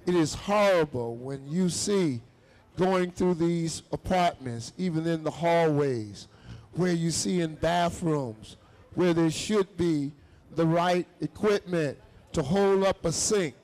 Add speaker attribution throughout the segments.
Speaker 1: It is horrible when you see going through these apartments, even in the hallways, where you see in bathrooms, where there should be the right equipment to hold up a sink,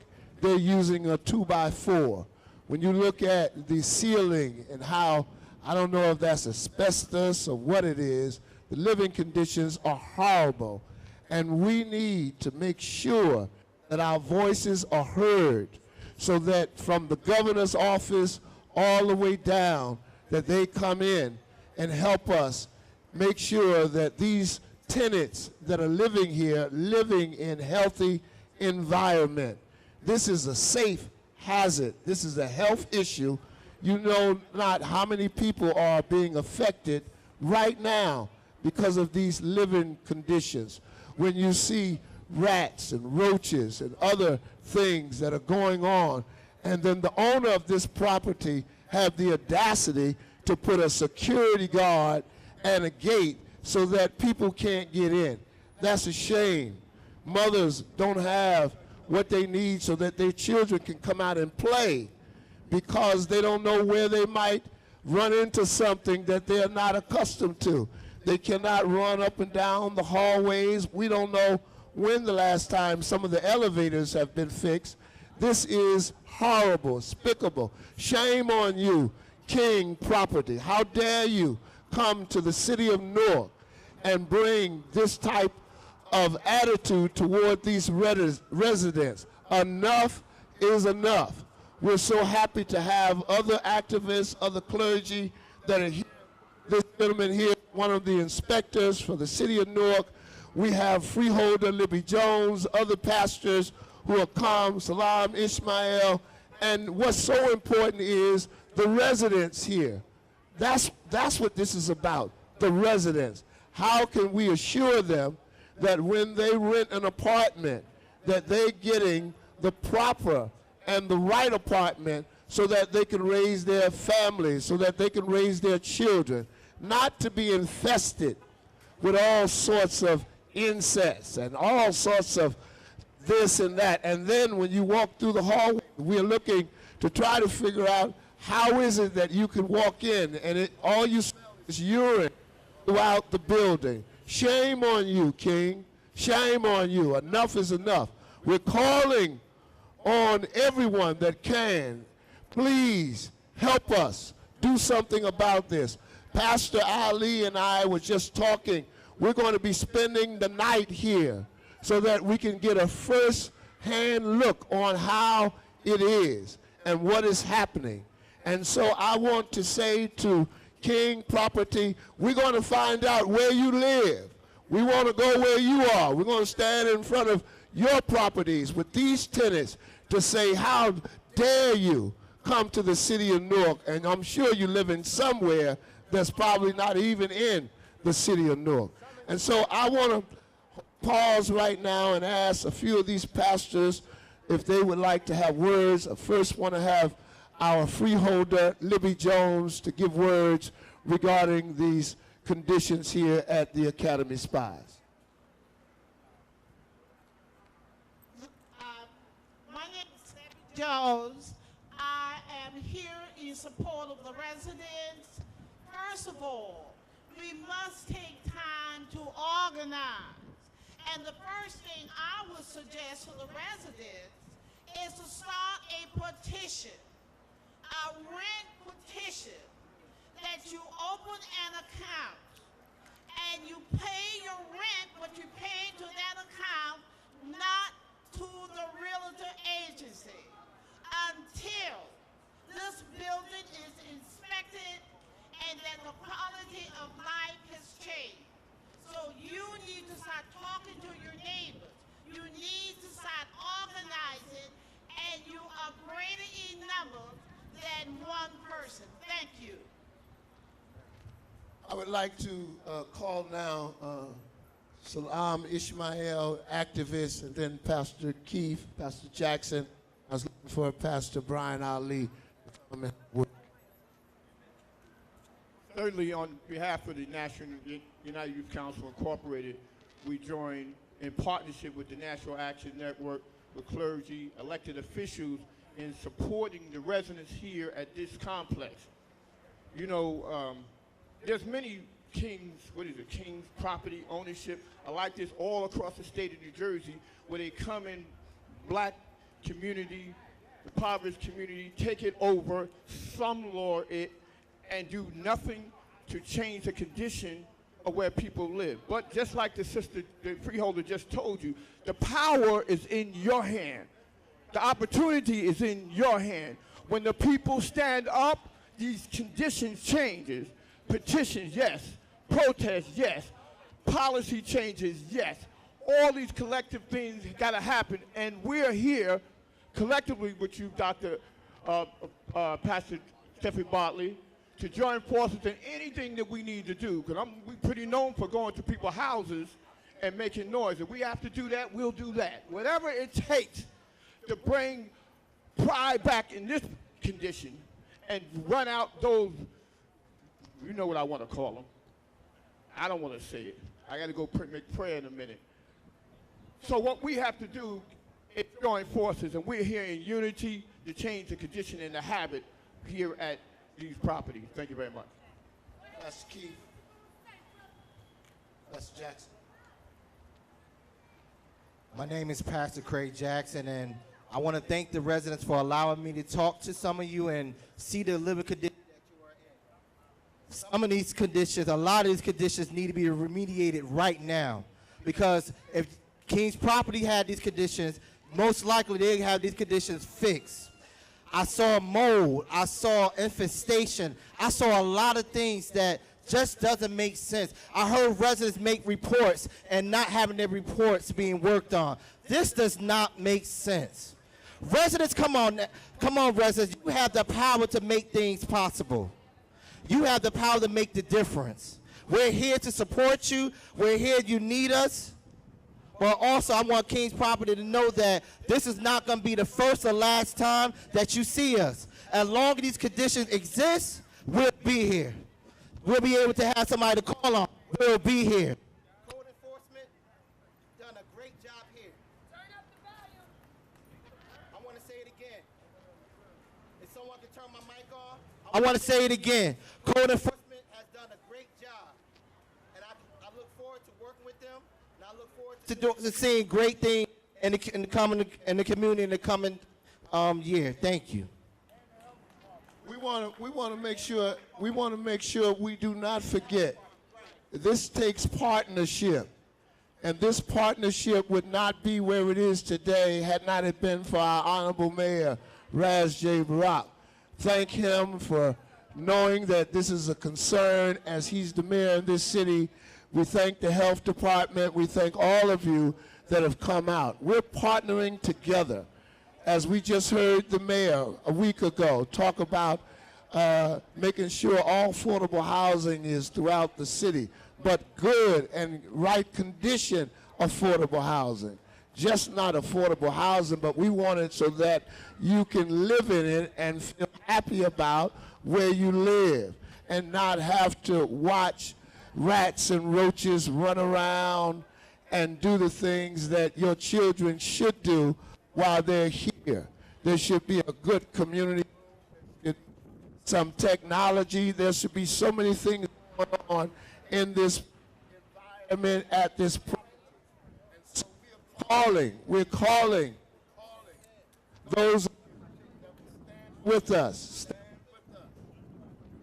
Speaker 1: they're using a 2x4. When you look at the ceiling and how, I don't know if that's asbestos or what it is, the living conditions are horrible. And we need to make sure that our voices are heard so that from the governor's office all the way down, that they come in and help us make sure that these tenants that are living here, living in healthy environment. This is a safe hazard. This is a health issue. You know not how many people are being affected right now because of these living conditions. When you see rats and roaches and other things that are going on, and then the owner of this property have the audacity to put a security guard and a gate so that people can't get in. That's a shame. Mothers don't have what they need so that their children can come out and play because they don't know where they might run into something that they're not accustomed to. They cannot run up and down the hallways. We don't know when the last time some of the elevators have been fixed. This is horrible, despicable. Shame on you, King Property. How dare you come to the city of Newark and bring this type of attitude toward these residents. Enough is enough. We're so happy to have other activists, other clergy that are here. This gentleman here, one of the inspectors for the city of Newark. We have freeholder Libby Jones, other pastors who have come, Salam Ishmael, and what's so important is the residents here. That's what this is about, the residents. How can we assure them that when they rent an apartment, that they're getting the proper and the right apartment so that they can raise their families, so that they can raise their children, not to be infested with all sorts of insects and all sorts of this and that. And then when you walk through the hallway, we're looking to try to figure out how is it that you can walk in and all you smell is urine throughout the building. Shame on you, King. Shame on you. Enough is enough. We're calling on everyone that can. Please help us do something about this. Pastor Ali and I were just talking. We're going to be spending the night here so that we can get a first-hand look on how it is and what is happening. And so I want to say to King Property, we're going to find out where you live. We want to go where you are. We're going to stand in front of your properties with these tenants to say, how dare you come to the city of Newark? And I'm sure you live in somewhere that's probably not even in the city of Newark. And so I want to pause right now and ask a few of these pastors if they would like to have words. I first want to have our freeholder, Libby Jones, to give words regarding these conditions here at the Academy Spires.
Speaker 2: My name is Libby Jones. I am here in support of the residents. First of all, we must take time to organize. And the first thing I would suggest to the residents is to start a petition, a rent petition, that you open an account and you pay your rent, but you pay to that account, not to the realtor agency, until this building is inspected and that the quality of life has changed. So you need to start talking to your neighbors. You need to start organizing, and you are greater in number than one person. Thank you.
Speaker 1: I would like to call now Salam Ishmael, activist, and then Pastor Keith, Pastor Jackson. I was looking for Pastor Brian Ali.
Speaker 3: Thirdly, on behalf of the National United Youth Council Incorporated, we join in partnership with the National Action Network, with clergy, elected officials, in supporting the residents here at this complex. You know, there's many King's property ownership like this all across the state of New Jersey, where they come in black community, impoverished community, take it over, slumlord it, and do nothing to change the condition of where people live. But just like the freeholder just told you, the power is in your hand. The opportunity is in your hand. When the people stand up, these conditions changes. Petitions, yes. Protests, yes. Policy changes, yes. All these collective things got to happen, and we're here collectively with you, Pastor Stephanie Bartley, to join forces in anything that we need to do, because we're pretty known for going to people's houses and making noise. If we have to do that, we'll do that. Whatever it takes to bring pride back in this condition and run out those, you know what I want to call them. I don't want to say it. I got to go make prayer in a minute. So what we have to do is join forces, and we're here in unity to change the condition and the habit here at these properties. Thank you very much.
Speaker 1: That's Keith. That's Jackson.
Speaker 4: My name is Pastor Craig Jackson, and I want to thank the residents for allowing me to talk to some of you and see the living conditions that you are in. Some of these conditions, a lot of these conditions need to be remediated right now, because if King's property had these conditions, most likely they have these conditions fixed. I saw mold, I saw infestation, I saw a lot of things that just doesn't make sense. I heard residents make reports and not having their reports being worked on. This does not make sense. Residents, come on residents, you have the power to make things possible. You have the power to make the difference. We're here to support you, we're here, you need us. But also, I want King's Property to know that this is not going to be the first or last time that you see us. As long as these conditions exist, we'll be here. We'll be able to have somebody to call on. We'll be here. Code enforcement done a great job here. Turn up the volume. I want to say it again. If someone can turn my mic off, I want to say it again. Code enforcement has done a great job. And I look forward to working with them. And I look forward to seeing great things in the community in the coming year. Thank you.
Speaker 1: We want to make sure we do not forget. This takes partnership, and this partnership would not be where it is today had not it been for our honorable mayor, Raz J. Barak. Thank him for knowing that this is a concern as he's the mayor of this city. We thank the health department. We thank all of you that have come out. We're partnering together. As we just heard the mayor a week ago talk about making sure all affordable housing is throughout the city, but good and right condition affordable housing. Just not affordable housing, but we want it so that you can live in it and feel happy about where you live and not have to watch rats and roaches run around and do the things that your children should do while they're here. There should be a good community, some technology. There should be so many things going on in this environment at this point. So we're calling those with us. Stand with us.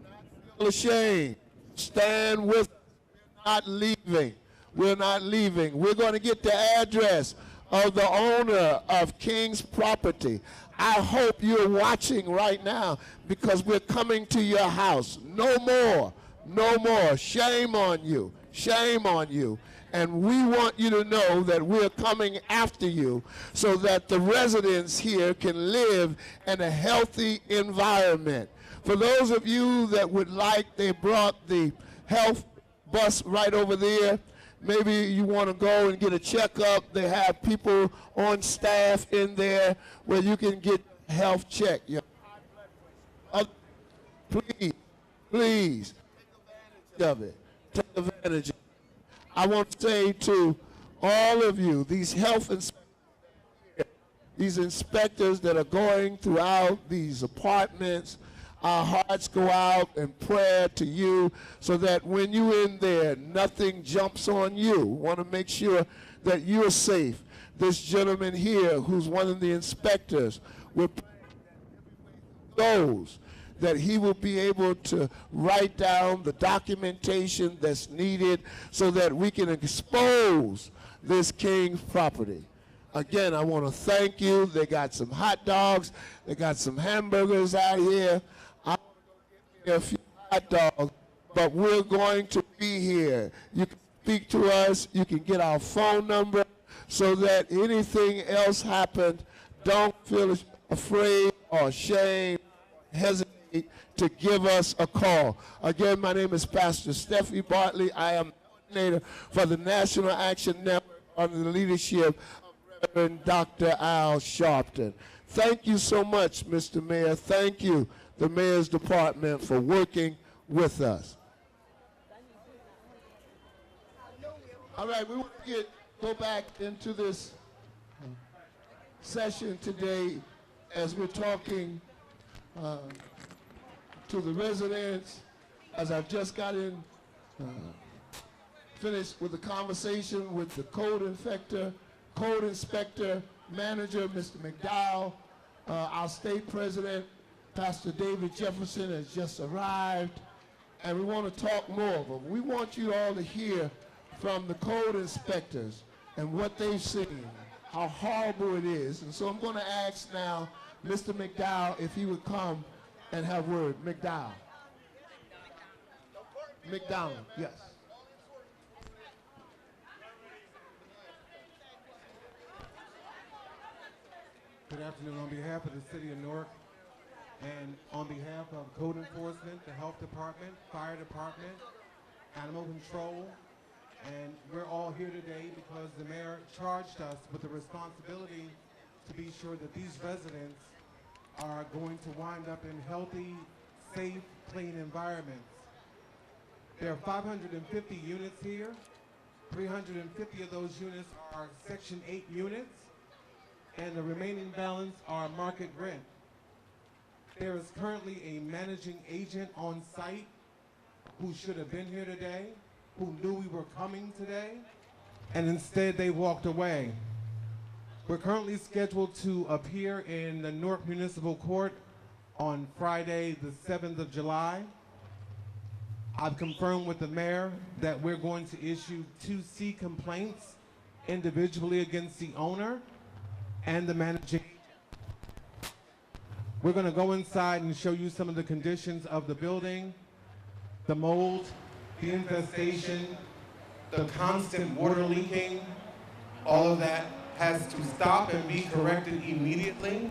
Speaker 1: Do not feel ashamed. Stand with us. We're not leaving. We're not leaving. We're going to get the address of the owner of King's Property. I hope you're watching right now, because we're coming to your house. No more. No more. Shame on you. Shame on you. And we want you to know that we're coming after you so that the residents here can live in a healthy environment. For those of you that would like, they brought the health bus right over there. Maybe you want to go and get a checkup. They have people on staff in there where you can get a health check. Please, please, take advantage of it. Take advantage of it. I want to say to all of you, these health inspectors, these inspectors that are going throughout these apartments. Our hearts go out in prayer to you so that when you're in there, nothing jumps on you. We want to make sure that you're safe. This gentleman here, who's one of the inspectors, we're praying that everywhere he goes, that he will be able to write down the documentation that's needed so that we can expose this king's property. Again, I want to thank you. They got some hot dogs. They got some hamburgers out here. I'm going to go get me a few hot dogs, but we're going to be here. You can speak to us. You can get our phone number so that anything else happened, don't feel afraid or ashamed, hesitate to give us a call. Again, my name is Pastor Steffi Bartley. I am coordinator for the National Action Network under the leadership of Reverend Dr. Al Sharpton. Thank you so much, Mr. Mayor. Thank you, the Mayor's Department, for working with us. All right, we want to go back into this session today as we're talking to the residents, as I've just got finished with the conversation with the code inspector manager, Mr. McDowell. Our state president, Pastor David Jefferson, has just arrived, and we want to talk more, but we want you all to hear from the code inspectors and what they've seen, how horrible it is. And so I'm going to ask now Mr. McDowell if he would come and have word. McDowell. McDowell, yes.
Speaker 5: Good afternoon. On behalf of the City of Newark and on behalf of Code Enforcement, the Health Department, Fire Department, Animal Control, and we're all here today because the mayor charged us with the responsibility to be sure that these residents are going to wind up in healthy, safe, clean environments. There are 550 units here. 350 of those units are Section 8 units, and the remaining balance are market rent. There is currently a managing agent on site who should have been here today, who knew we were coming today, and instead they walked away. We're currently scheduled to appear in the Newark Municipal Court on Friday, the 7th of July. I've confirmed with the mayor that we're going to issue 2 C complaints individually against the owner and the managing agent. We're going to go inside and show you some of the conditions of the building, the mold, the infestation, the constant water leaking. All of that has to stop and be corrected immediately.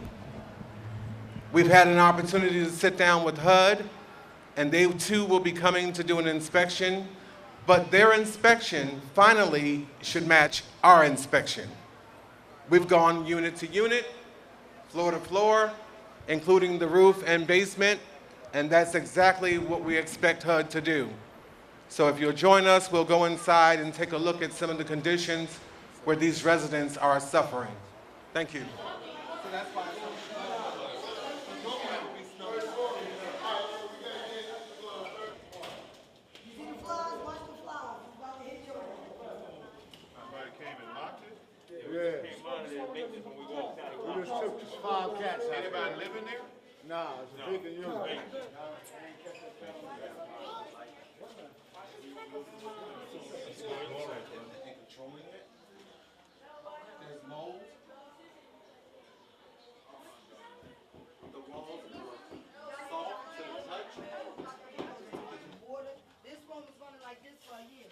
Speaker 5: We've had an opportunity to sit down with HUD, and they too will be coming to do an inspection, but their inspection finally should match our inspection. We've gone unit to unit, floor to floor, including the roof and basement, and that's exactly what we expect HUD to do. So if you'll join us, we'll go inside and take a look at some of the conditions where these residents are suffering. Thank you. So that's why
Speaker 1: We just took 5 cats out.
Speaker 3: Anybody living there?
Speaker 1: Nah, it's a bigger unit.
Speaker 5: there's mold. The walls are soft to the touch.
Speaker 6: Water. This one was running like this for a year.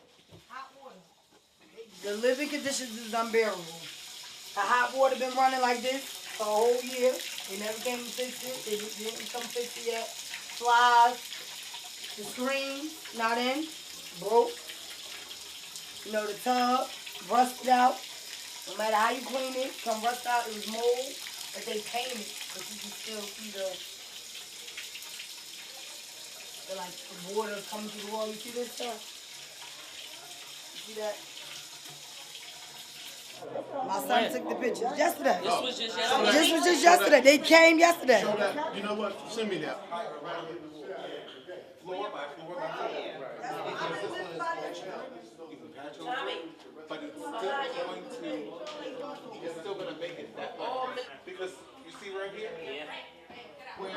Speaker 6: Hot water. The living conditions is unbearable. The hot water been running like this for a whole year. They never came and fixed it. They didn't come fix it yet. Flies. The screen not in. Broke. You know, the tub rusted out. No matter how you clean it, come rust out. It was mold, but they painted because you can still see the water coming through the wall. You see this stuff? You see that? My son took the pictures yesterday.
Speaker 7: This was just yesterday.
Speaker 6: This was just yesterday. They came yesterday.
Speaker 3: Show that. You know what? Send me that.
Speaker 8: But it's still going to, it's still going to make it that way. Because you see right here? Where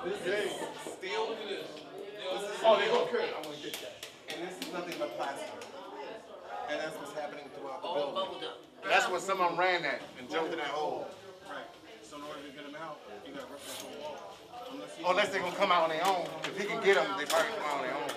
Speaker 8: this is steel.
Speaker 3: Oh, they go good. I want to get that.
Speaker 8: And this is nothing but plaster. And that's what's happening throughout the
Speaker 7: All
Speaker 8: building.
Speaker 7: bubbled up.
Speaker 8: That's what someone ran at and jumped in that hole.
Speaker 5: Right. So in order to get them out, you got to rip that whole wall.
Speaker 8: Unless they're going to come out on their own. If he can get them, they probably come out on their own.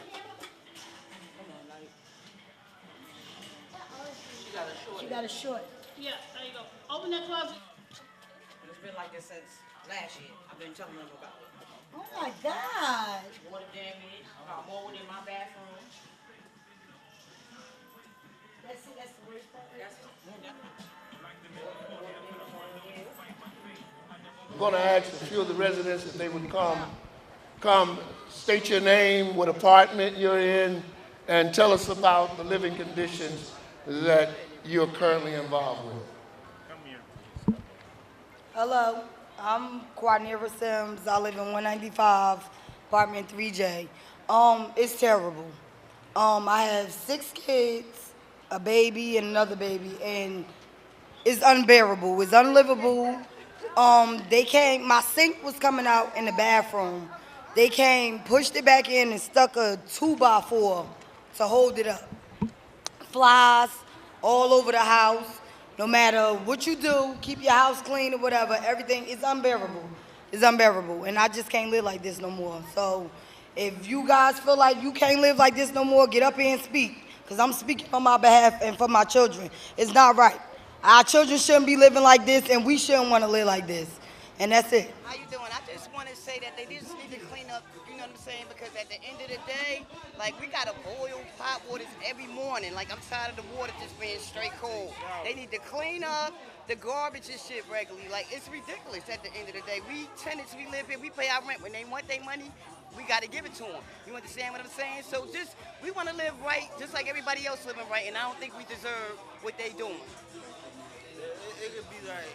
Speaker 6: She got a short.
Speaker 2: Yeah, there you go. Open that closet.
Speaker 7: It's been like this since last year. I've been telling them about it.
Speaker 6: Oh my God.
Speaker 7: Water damage, mold in my bathroom.
Speaker 6: That's the worst part.
Speaker 3: I'm going to ask a few of the residents if they would come, state your name, what apartment you're in, and tell us about the living conditions that you're currently involved with.
Speaker 6: Hello, I'm Quadnera Sims. I live in 195, apartment 3J. It's terrible. I have 6 kids, a baby and another baby, and it's unbearable. It's unlivable. They came, my sink was coming out in the bathroom. They came, pushed it back in, and stuck a 2x4 to hold it up. Flies all over the house. No matter what you do, keep your house clean or whatever, everything is unbearable. It's unbearable, and I just can't live like this no more. So if you guys feel like you can't live like this no more, get up here and speak, because I'm speaking on my behalf and for my children. It's not right. Our children shouldn't be living like this, and we shouldn't want to live like this. And that's it.
Speaker 9: How you doing? I just want to say that they just need to clean up, you know what I'm saying? Because at the end of the day, like, we got to boil hot waters every morning. Like, I'm tired of the water just being straight cold. They need to clean up the garbage and shit regularly. Like, it's ridiculous at the end of the day. We tenants, we live here, we pay our rent. When they want their money, we got to give it to them. You understand what I'm saying? So just, we want to live right just like everybody else living right, and I don't think we deserve what they doing.
Speaker 10: It could be like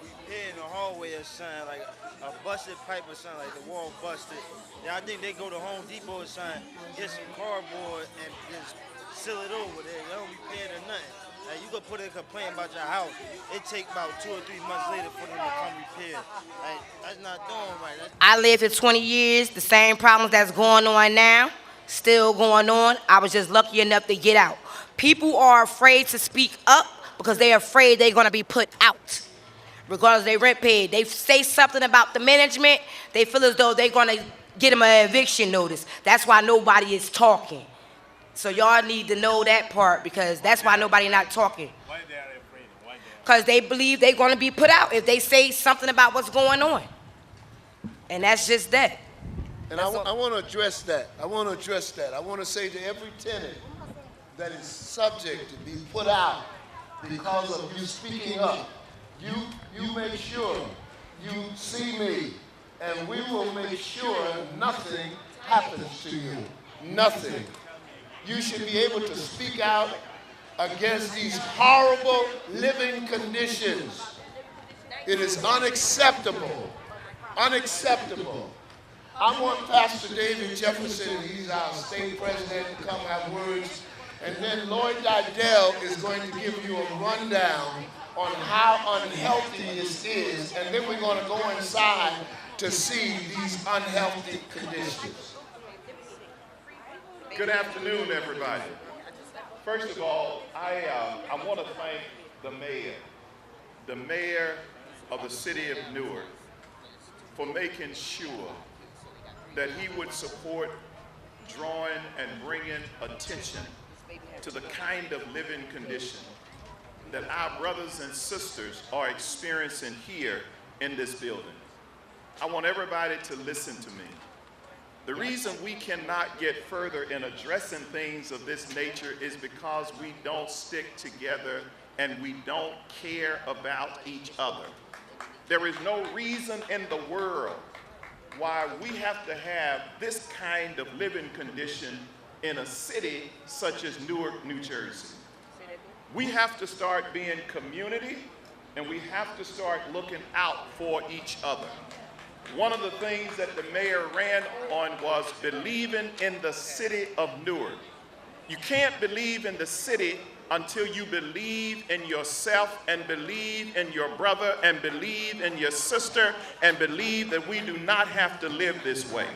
Speaker 10: repair in the hallway or something, like a busted pipe or something, like the wall busted. Yeah, I think they go to Home Depot or something, get some cardboard and just seal it over there. They don't repair it or nothing. Like, you could put in a complaint about your house. It take about 2 or 3 months later for them to come repair. Like, that's not doing right.
Speaker 9: I lived for 20 years. The same problems that's going on now, still going on. I was just lucky enough to get out. People are afraid to speak up because they're afraid they're going to be put out, regardless of their rent paid. They say something about the management, they feel as though they're going to get them an eviction notice. That's why nobody is talking. So y'all need to know that part, because that's why nobody not talking.
Speaker 11: Why they are afraid? Why
Speaker 9: Because they believe they're going to be put out if they say something about what's going on. And that's just that.
Speaker 3: And I want to address that. I want to say to every tenant that is subject to be put out because of you speaking up, you make sure you see me, and we will make sure nothing happens to you. Nothing. You should be able to speak out against these horrible living conditions. It is unacceptable. Unacceptable. I want Pastor David Jefferson, he's our state president, to come have words. And then Lloyd Didell is going to give you a rundown on how unhealthy this is. And then we're going to go inside to see these unhealthy conditions.
Speaker 11: Good afternoon, everybody. First of all, I want to thank the mayor of the city of Newark, for making sure that he would support drawing and bringing attention to the kind of living condition that our brothers and sisters are experiencing here in this building. I want everybody to listen to me. The reason we cannot get further in addressing things of this nature is because we don't stick together and we don't care about each other. There is no reason in the world why we have to have this kind of living condition in a city such as Newark, New Jersey. We have to start being community, and we have to start looking out for each other. One of the things that the mayor ran on was believing in the city of Newark. You can't believe in the city until you believe in yourself and believe in your brother and believe in your sister and believe that we do not have to live this way.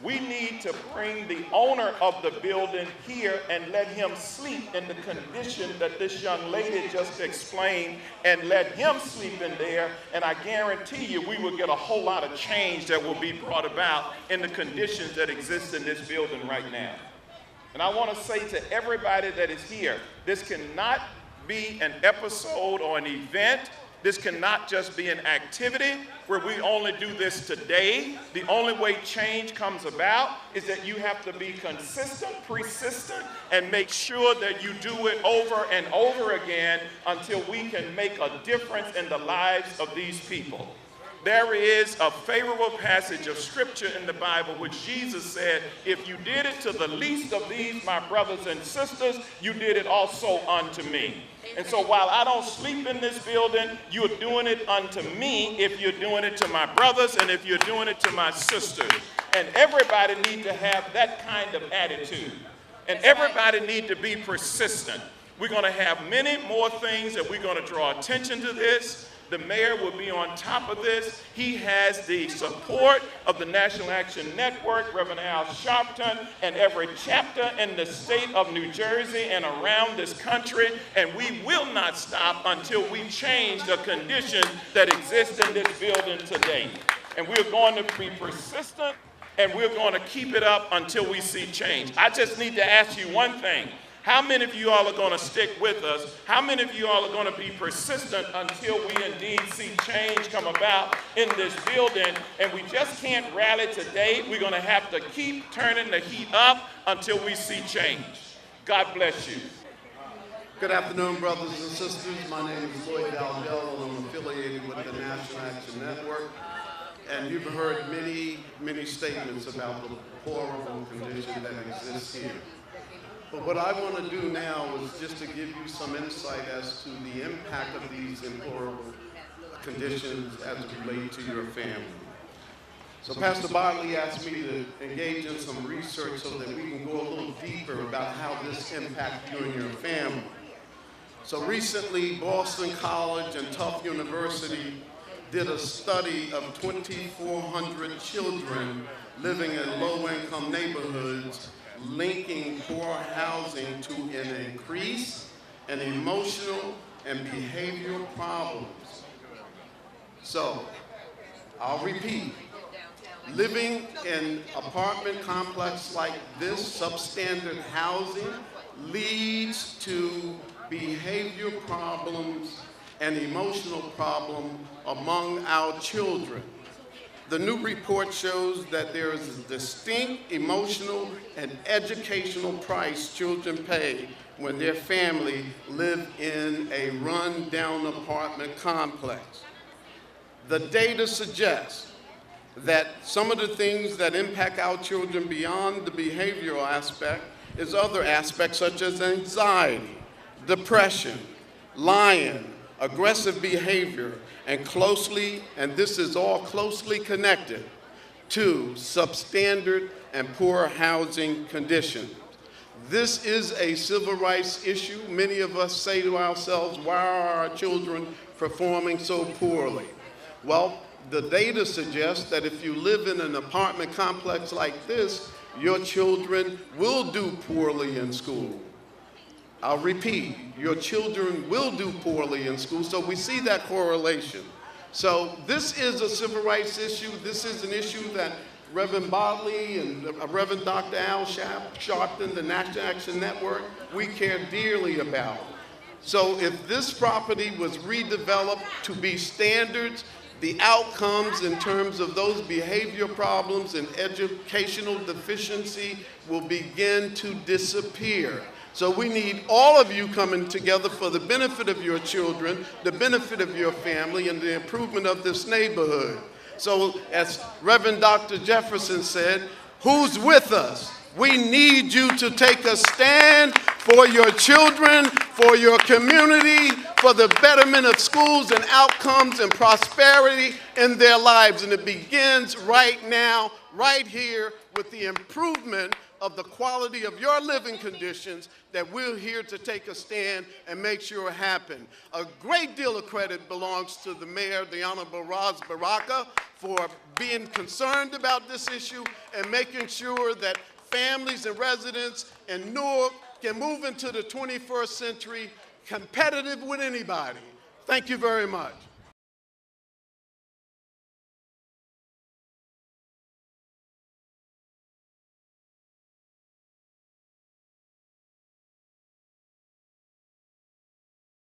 Speaker 11: We need to bring the owner of the building here and let him sleep in the condition that this young lady just explained, and let him sleep in there, and I guarantee you we will get a whole lot of change that will be brought about in the conditions that exist in this building right now. And I want to say to everybody that is here, this cannot be an episode or an event. This cannot just be an activity where we only do this today. The only way change comes about is that you have to be consistent, persistent, and make sure that you do it over and over again until we can make a difference in the lives of these people. There is a favorable passage of scripture in the Bible which Jesus said, if you did it to the least of these, my brothers and sisters, you did it also unto me. And so while I don't sleep in this building, you're doing it unto me if you're doing it to my brothers and if you're doing it to my sisters. And everybody needs to have that kind of attitude. And everybody needs to be persistent. We're going to have many more things that we're going to draw attention to this. The mayor will be on top of this. He has the support of the National Action Network, Reverend Al Sharpton, and every chapter in the state of New Jersey and around this country. And we will not stop until we change the conditions that exist in this building today. And we're going to be persistent, and we're going to keep it up until we see change. I just need to ask you one thing. How many of you all are going to stick with us? How many of you all are going to be persistent until we indeed see change come about in this building? And we just can't rally today. We're going to have to keep turning the heat up until we see change. God bless you.
Speaker 12: Good afternoon, brothers and sisters. My name is Lloyd Dowdell, and I'm affiliated with the National Action Network. And you've heard many statements about the horrible condition that exists here. But what I want to do now is just to give you some insight as to the impact of these horrible conditions as it relates to your family. So Pastor Bodley asked me to engage in some research so that we can go a little deeper about how this impacts you and your family. So recently, Boston College and Tufts University did a study of 2,400 children living in low-income neighborhoods, linking poor housing to an increase in emotional and behavioral problems. So, I'll repeat, living in apartment complex like this, substandard housing, leads to behavior problems and emotional problems among our children. The new report shows that there is a distinct emotional and educational price children pay when their family live in a run-down apartment complex. The data suggests that some of the things that impact our children beyond the behavioral aspect is other aspects such as anxiety, depression, lying, aggressive behavior, and this is all closely connected to substandard and poor housing conditions. This is a civil rights issue. Many of us say to ourselves, why are our children performing so poorly? Well, the data suggests that if you live in an apartment complex like this, your children will do poorly in school. I'll repeat, your children will do poorly in school, so we see that correlation. So this is a civil rights issue. This is an issue that Reverend Bodley and Reverend Dr. Al Sharpton, the National Action Network, we care dearly about. So if this property was redeveloped to be standards, the outcomes in terms of those behavior problems and educational deficiency will begin to disappear. So we need all of you coming together for the benefit of your children, the benefit of your family, and the improvement of this neighborhood. So as Reverend Dr. Jefferson said, who's with us? We need you to take a stand for your children, for your community, for the betterment of schools and outcomes and prosperity in their lives. And it begins right now, right here, with the improvement of the quality of your living conditions that we're here to take a stand and make sure happen. A great deal of credit belongs to the mayor, the Honorable Raz Baraka, for being concerned about this issue and making sure that families and residents in Newark can move into the 21st century competitive with anybody. Thank you very much.